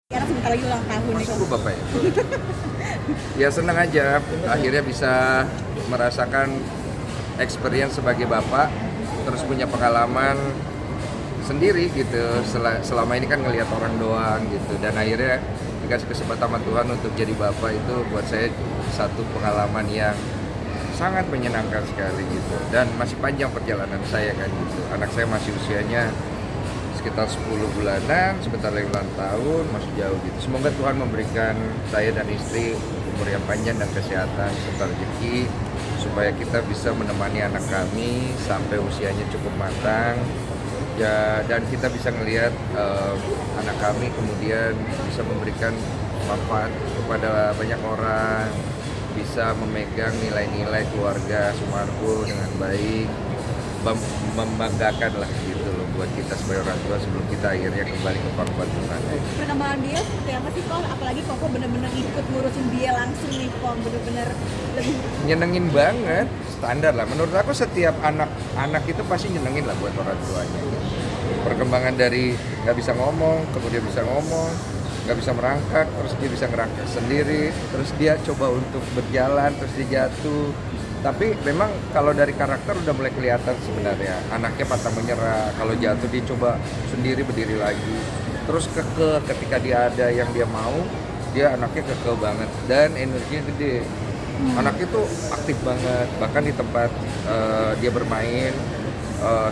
Karena sebentar lagi ulang tahun nih. Masa gue bapak ya? Ya senang aja, akhirnya bisa merasakan experience sebagai bapak, terus punya pengalaman sendiri gitu. Selama ini kan ngelihat orang doang gitu, dan akhirnya dikasih kesempatan sama Tuhan untuk jadi bapak, itu buat saya satu pengalaman yang sangat menyenangkan sekali gitu. Dan masih panjang perjalanan saya kan gitu. Anak saya masih usianya sekitar 10 bulanan, sebentar lagi ulang tahun, masih jauh gitu. Semoga Tuhan memberikan saya dan istri umur yang panjang dan kesehatan serta rezeki, supaya kita bisa menemani anak kami sampai usianya cukup matang ya, dan kita bisa ngelihat anak kami kemudian bisa memberikan manfaat kepada banyak orang, bisa memegang nilai-nilai keluarga Sumargo dengan baik, membanggakan lah gitu loh buat kita sebagai orang tua sebelum kita akhirnya kembali ke pangkuan Tuhan. Perkembangan dia seperti apa sih Kok? Apalagi Koko bener-bener ikut ngurusin dia langsung nih Kok, bener-bener lebih Nyenengin banget, standar lah. Menurut aku setiap anak itu pasti nyenengin lah buat orang tuanya. Perkembangan dari nggak bisa ngomong, kemudian bisa ngomong, nggak bisa merangkak, terus dia bisa ngerangkak sendiri, terus dia coba untuk berjalan, terus dia jatuh. Tapi memang kalau dari karakter udah mulai kelihatan sebenarnya anaknya pantang menyerah. Kalau jatuh dia coba sendiri berdiri lagi. Terus kekeh ketika dia ada yang dia mau, dia anaknya kekeh banget dan energinya gede. Anaknya tuh aktif banget, bahkan di tempat dia bermain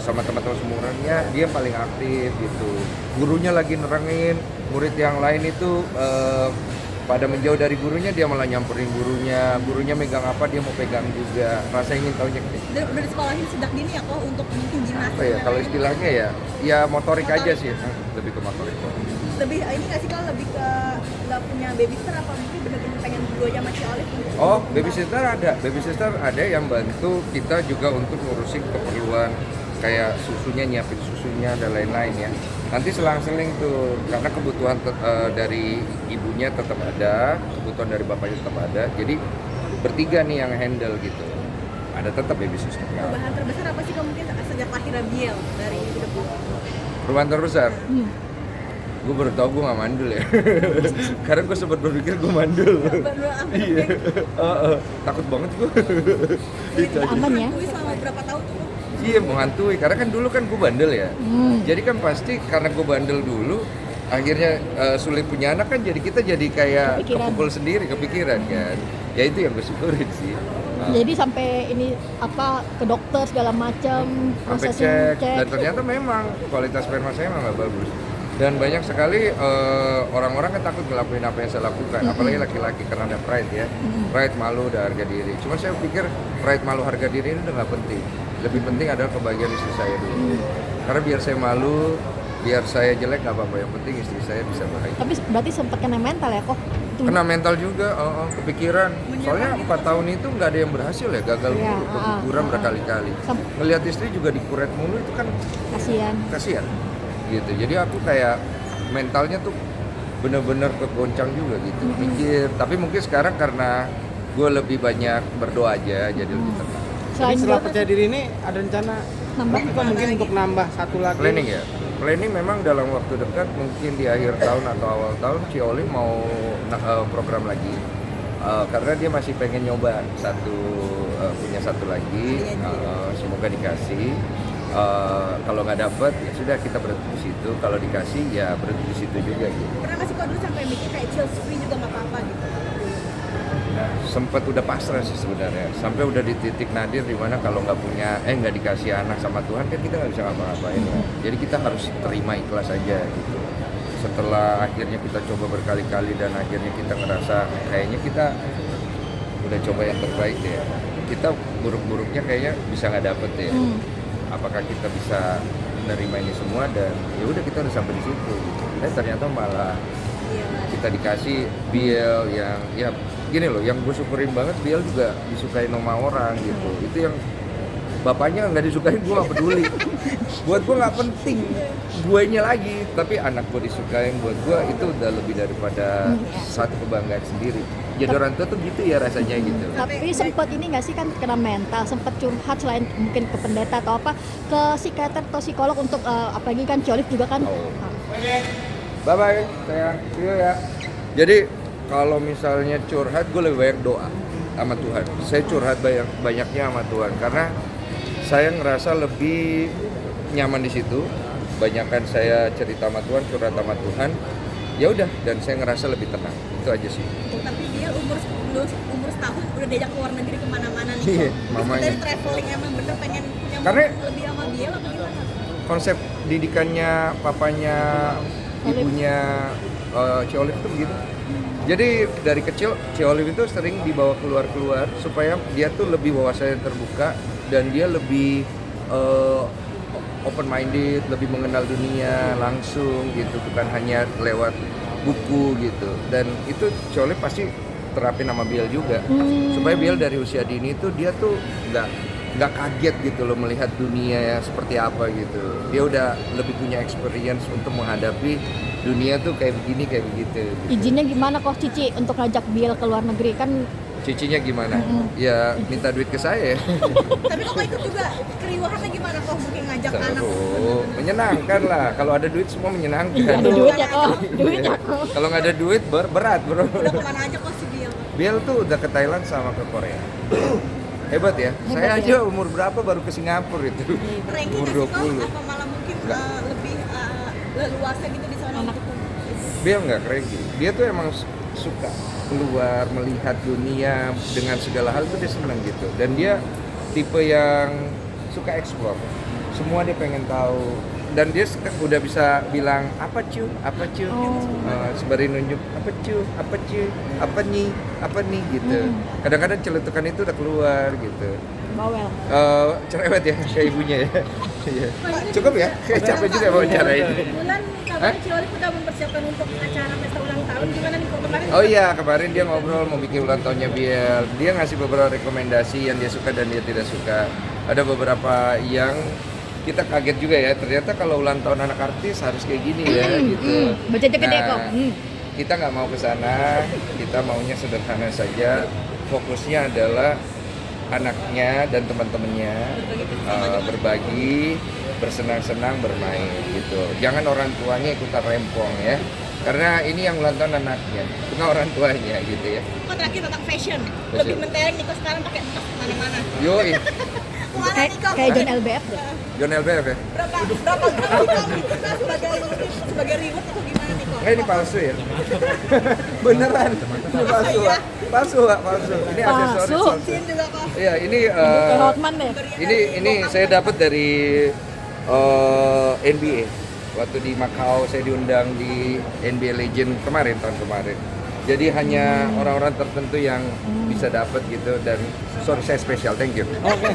sama teman-teman seumurannya dia paling aktif gitu. Gurunya lagi nerangin, murid yang lain itu pada menjauh dari gurunya, dia malah nyamperin gurunya megang apa dia mau pegang juga, rasa ingin tahunya gede. udah disekolahin sejak dini ya Kok untuk mungkin gimnastik. Apa ya kalau istilahnya ya motorik aja sih, lebih ke motorik. Lebih ini nggak sih Kok, lebih ke nggak punya babysitter apa mungkin bener-bener pengen berdua sama si Olive untuk Oh, babysitter ada yang bantu kita juga untuk ngurusin keperluan kayak susunya, nyiapin susunya dan lain-lain ya. Nanti selang-seling tuh, karena kebutuhan dari ibunya tetap ada, kebutuhan dari bapaknya tetap ada. Jadi bertiga nih yang handle gitu. Ada tetap babysitter. perubahan terbesar apa sih Kok mungkin sejak lahirnya Biel dari hidup lu? Perubahan terbesar. Gue baru tau gue gak mandul ya. Karena gue sempat berpikir gue mandul. Iya. Takut banget gue. Itu aja. Aman ya? Selama berapa tahun tuh Kok? Iya, menghantui. Karena kan dulu kan gue bandel ya. Jadi kan pasti karena gue bandel dulu, akhirnya sulit punya anak kan, jadi kita jadi kayak kepukul sendiri, kepikiran kan. Ya itu yang gue syukurin sih. Jadi sampai ini apa ke dokter segala macam, Sampai cek, dan ternyata memang kualitas sperma saya memang nggak bagus. Dan banyak sekali orang-orang kan takut ngelakuin apa yang saya lakukan, apalagi laki-laki karena ada pride ya. Pride, malu, dan harga diri. Cuma saya pikir pride, malu, harga diri ini udah nggak penting. Lebih penting adalah kebahagiaan istri saya dulu. Karena biar saya malu, biar saya jelek nggak apa-apa, yang penting istri saya bisa bahagia. Tapi berarti sempat kena mental ya kok? Kena mental juga, kepikiran. Soalnya 4 tahun itu nggak ada yang berhasil ya, gagal mulu, keguguran berkali-kali. Ngelihat istri juga dikuret mulu itu kan kasihan. Gitu. Jadi aku kayak mentalnya tuh bener-bener kegoncang juga gitu. Pikir, tapi mungkin sekarang karena gue lebih banyak berdoa aja, jadi lebih tenang. Tapi setelah percaya diri ini ada rencana mungkin untuk nambah satu lagi. Planning ya. Planning memang dalam waktu dekat, mungkin di akhir tahun atau awal tahun si Oli mau program lagi. Karena dia masih pengen nyoba punya satu lagi, semoga dikasih. Kalau nggak dapet ya sudah, kita berhenti di situ. Kalau dikasih ya berhenti di situ juga gitu. Pernah nggak sih Kok dulu sampai mikir kayak chills free juga nggak apa-apa gitu? Sempet udah pasrah sih sebenarnya, sampai udah di titik nadir dimana kalau nggak dikasih anak sama Tuhan kan kita nggak bisa ngapa-ngapain ya. Jadi kita harus terima, ikhlas aja gitu. Setelah akhirnya kita coba berkali-kali dan akhirnya kita ngerasa kayaknya kita udah coba yang terbaik ya, kita buruk-buruknya kayaknya bisa nggak dapet ya. Apakah kita bisa menerima ini semua, dan ya udah kita udah sampai di situ gitu. Ternyata malah kita dikasih Biel yang ya gini loh, yang gue syukurin banget, Biel juga disukain sama orang gitu. Itu yang bapaknya nggak disukain, gue nggak peduli. Buat gue nggak penting guenya lagi, tapi anak gue disukain, buat gue itu udah lebih daripada satu kebanggaan sendiri. Jadi orang tua tuh gitu ya rasanya gitu. Tapi sempat ini nggak sih, kan kena mental, sempat curhat selain mungkin ke pendeta atau apa, ke psikiater atau psikolog untuk apalagi kan Ciolif juga kan. Bye bye sayang, see you ya. Jadi kalau misalnya curhat, gue lebih banyak doa sama Tuhan. Saya curhat banyaknya sama Tuhan karena saya ngerasa lebih nyaman di situ. Banyakan saya cerita sama Tuhan, curhat sama Tuhan. Ya udah, dan saya ngerasa lebih tenang. Itu aja sih. Tapi dia umur setahun udah diajak ke luar negeri kemana-mana nih. Iya, Terus mamanya. dari traveling emang bener pengen punya Karena- mobil lebih sama dia apa gimana? Konsep didikannya papanya, ibunya Ci Olive itu begitu. Jadi dari kecil Ci Olive itu sering dibawa keluar-keluar supaya dia tuh lebih wawasannya terbuka dan dia lebih open minded, lebih mengenal dunia langsung gitu, bukan hanya lewat buku gitu. Dan itu Ci Olive pasti terapin sama Biel juga, supaya Biel dari usia dini tuh dia tuh nggak kaget gitu loh melihat dunia ya seperti apa gitu. Dia udah lebih punya experience untuk menghadapi dunia tuh kayak begini kayak begitu. Gitu. Izinnya gimana kok Cici untuk ngajak Biel ke luar negeri kan? Cicinya gimana? Ya minta duit ke saya. Tapi kok ikut juga keriuhannya gimana kok mungkin ngajak anak? Oh, menyenangkan lah. Kalau ada duit semua menyenangkan. Iya ada duit ya kok, duit ya kok. Kalau nggak ada duit berat bro. Udah kemana aja kok si Biel? Biel tuh udah ke Thailand sama ke Korea. Hebat ya. Saya Hebat ya. aja umur berapa baru ke Singapura itu. Ranking Umur nggak sih 20. kok? Apa malah mungkin Nggak. lebih leluasa gitu di sana? Anak. Biel nggak crazy. Dia tuh emang suka keluar melihat dunia dengan segala hal tuh dia senang gitu. Dan dia tipe yang suka explore. Semua dia pengen tahu. Dan dia udah bisa bilang apa cu, sembari nunjuk apa cu, apa nih gitu. Kadang-kadang celetukan itu udah keluar gitu. Bawel. Cerewet ya kayak ibunya ya. Iya. Cukup ya? Kayak capek juga wawancara ini. Bulan kabar Ci Olive udah mempersiapkan untuk acara pesta ulang tahun gimana nih kok kemarin? Oh iya, kemarin dia ngobrol mau bikin ulang tahunnya Biel. Dia ngasih beberapa rekomendasi yang dia suka dan dia tidak suka. Ada beberapa yang kita kaget juga ya, ternyata kalau ulang tahun anak artis harus kayak gini ya gitu. Budgetnya gede kok. Kita nggak mau ke sana, kita maunya sederhana saja. Fokusnya adalah anaknya dan teman-temannya berbagi, bersenang-senang, bermain gitu. Jangan orang tuanya ikutan rempong ya. Karena ini yang ulang tahun anaknya, bukan orang tuanya gitu ya. Kok terakhir tentang fashion, Fashion. lebih mentereng nih kok sekarang pakai tas kemana-mana. Yoi, Kemana Kayak nih kok? kayak John LBF deh. John LBF ya? Berapa gram itu kan sebagai reward atau gimana nih kok? Enggak, ini palsu ya? Beneran, ini palsu ya? palsu Pak, palsu. Ini aksesoris Palsu. palsu. Sin juga kok. Iya, ini Kayak Hotman deh. ini saya dapat dari NBA. Waktu di Macau saya diundang di NBA Legend kemarin, tahun kemarin. Jadi hanya orang-orang tertentu yang bisa dapat gitu, dan sorry saya spesial, thank you. Oke.